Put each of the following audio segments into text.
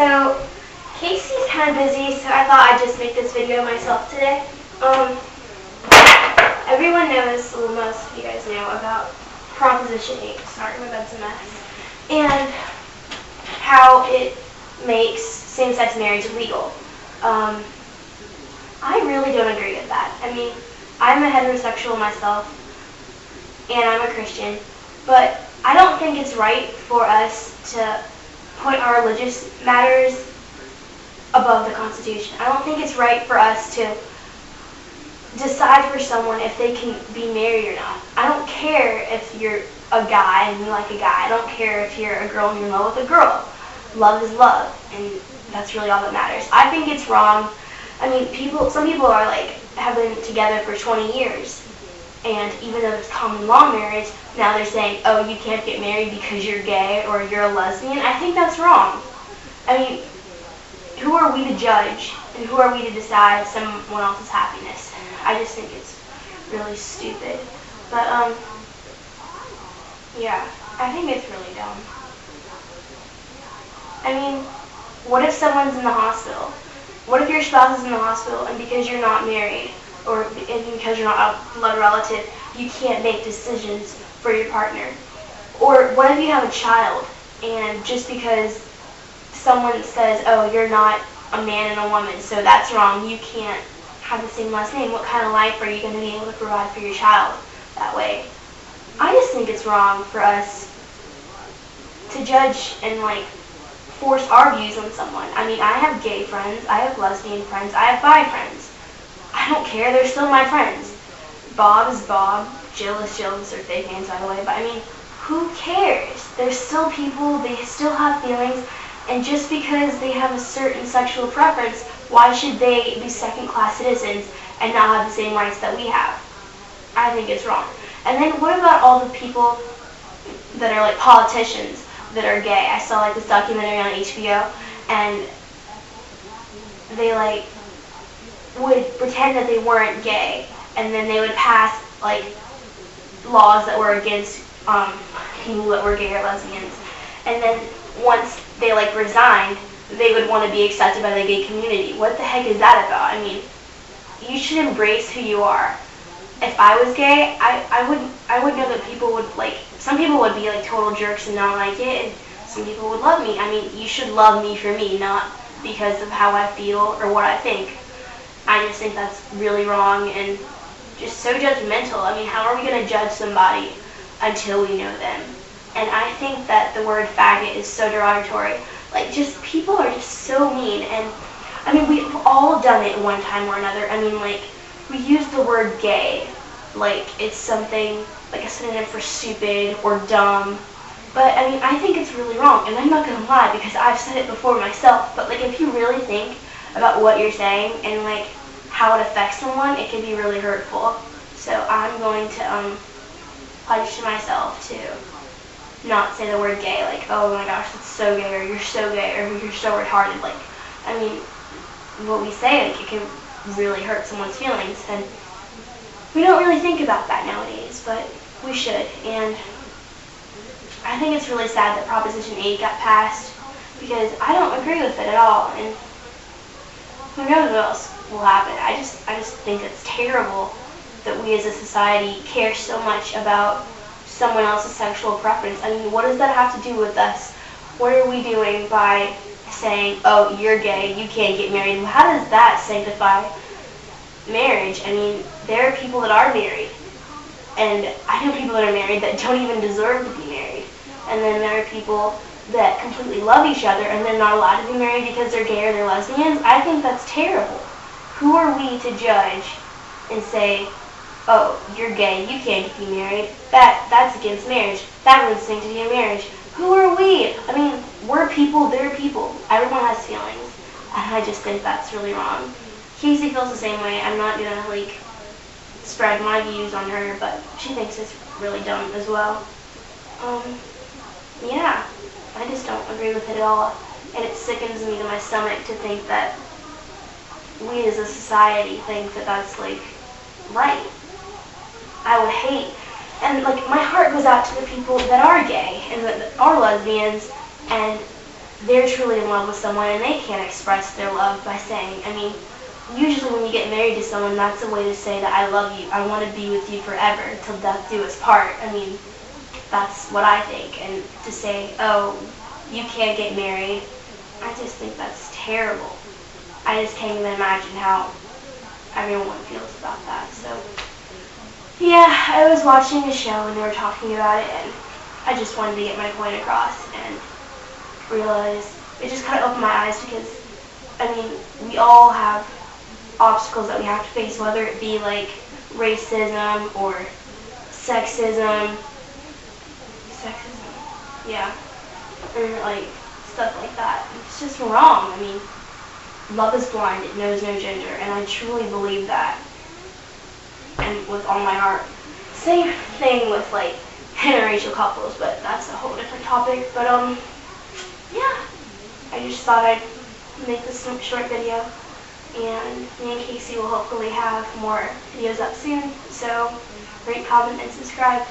So, Casey's kind of busy, so I thought I'd just make this video myself today. Everyone knows, well, most of you guys know about Proposition 8, sorry, my bed's a mess, and how it makes same-sex marriage illegal. I really don't agree with that. I mean, I'm a heterosexual myself, and I'm a Christian, but I don't think it's right for us to put our religious matters above the Constitution. I don't think it's right for us to decide for someone if they can be married or not. I don't care if you're a guy and you like a guy. I don't care if you're a girl and you're in love with a girl. Love is love, and that's really all that matters. I think it's wrong. I mean, some people are like, have been together for 20 years, and even though there's common law marriage, now they're saying, oh, you can't get married because you're gay or you're a lesbian. I think that's wrong. I mean, who are we to judge, and who are we to decide someone else's happiness? I just think it's really stupid. But, yeah, I think it's really dumb. I mean, what if someone's in the hospital? What if your spouse is in the hospital and because you're not married, or because you're not a blood relative, you can't make decisions for your partner? Or what if you have a child, and just because someone says, oh, you're not a man and a woman, so that's wrong, you can't have the same last name, what kind of life are you going to be able to provide for your child that way? I just think it's wrong for us to judge and like force our views on someone. I mean, I have gay friends, I have lesbian friends, I have bi friends. I don't care, they're still my friends. Bob is Bob, Jill is Jill, these are fake names by the way, but I mean, who cares? They're still people, they still have feelings, and just because they have a certain sexual preference, why should they be second-class citizens and not have the same rights that we have? I think it's wrong. And then what about all the people that are like politicians that are gay? I saw like this documentary on HBO, and they like would pretend that they weren't gay, and then they would pass like laws that were against people that were gay or lesbians. And then once they like resigned, they would want to be accepted by the gay community. What the heck is that about? I mean, you should embrace who you are. If I was gay, I would know that people would like, some people would be like total jerks and not like it, and some people would love me. I mean, you should love me for me, not because of how I feel or what I think. I just think that's really wrong and just so judgmental. I mean, how are we going to judge somebody until we know them? And I think that the word faggot is so derogatory. Like, just, people are just so mean. And, I mean, we've all done it one time or another. I mean, like, we use the word gay like it's something, like a synonym for stupid or dumb. But, I mean, I think it's really wrong. And I'm not going to lie, because I've said it before myself. But, like, if you really think about what you're saying and, like, how it affects someone, it can be really hurtful. So I'm going to pledge to myself to not say the word gay, like, oh my gosh, that's so gay, or you're so gay, or you're so retarded. Like, I mean, what we say, like, it can really hurt someone's feelings, and we don't really think about that nowadays, but we should. And I think it's really sad that Proposition 8 got passed, because I don't agree with it at all, and who knows what else will happen. I just think it's terrible that we as a society care so much about someone else's sexual preference. I mean, what does that have to do with us? What are we doing by saying, oh, you're gay, you can't get married? How does that sanctify marriage? I mean, there are people that are married, and I know people that are married that don't even deserve to be married. And then there are people that completely love each other and they're not allowed to be married because they're gay or they're lesbians. I think that's terrible. Who are we to judge and say, oh, you're gay, you can't be married, that's against marriage, that ruins the sanctity of marriage? Who are we? I mean, we're people, they're people. Everyone has feelings, and I just think that's really wrong. Casey feels the same way. I'm not gonna like spread my views on her, but she thinks it's really dumb as well. Yeah, I just don't agree with it at all, and it sickens me to my stomach to think that we as a society think that that's like right. I would hate, and like my heart goes out to the people that are gay and that are lesbians, and they're truly in love with someone and they can't express their love by saying, I mean, usually when you get married to someone, that's a way to say that I love you, I want to be with you forever, till death do us part. I mean, that's what I think. And to say, oh, you can't get married, I just think that's terrible. I just can't even imagine how everyone feels about that. So, yeah, I was watching a show and they were talking about it, and I just wanted to get my point across and realize it just kind of opened my eyes because, I mean, we all have obstacles that we have to face, whether it be like racism or sexism, yeah, or like stuff like that. It's just wrong. I mean, love is blind, it knows no gender, and I truly believe that, and with all my heart. Same thing with like interracial couples, but that's a whole different topic. But yeah, I just thought I'd make this short video, and me and Casey will hopefully have more videos up soon. So rate, comment, and subscribe.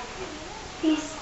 Peace.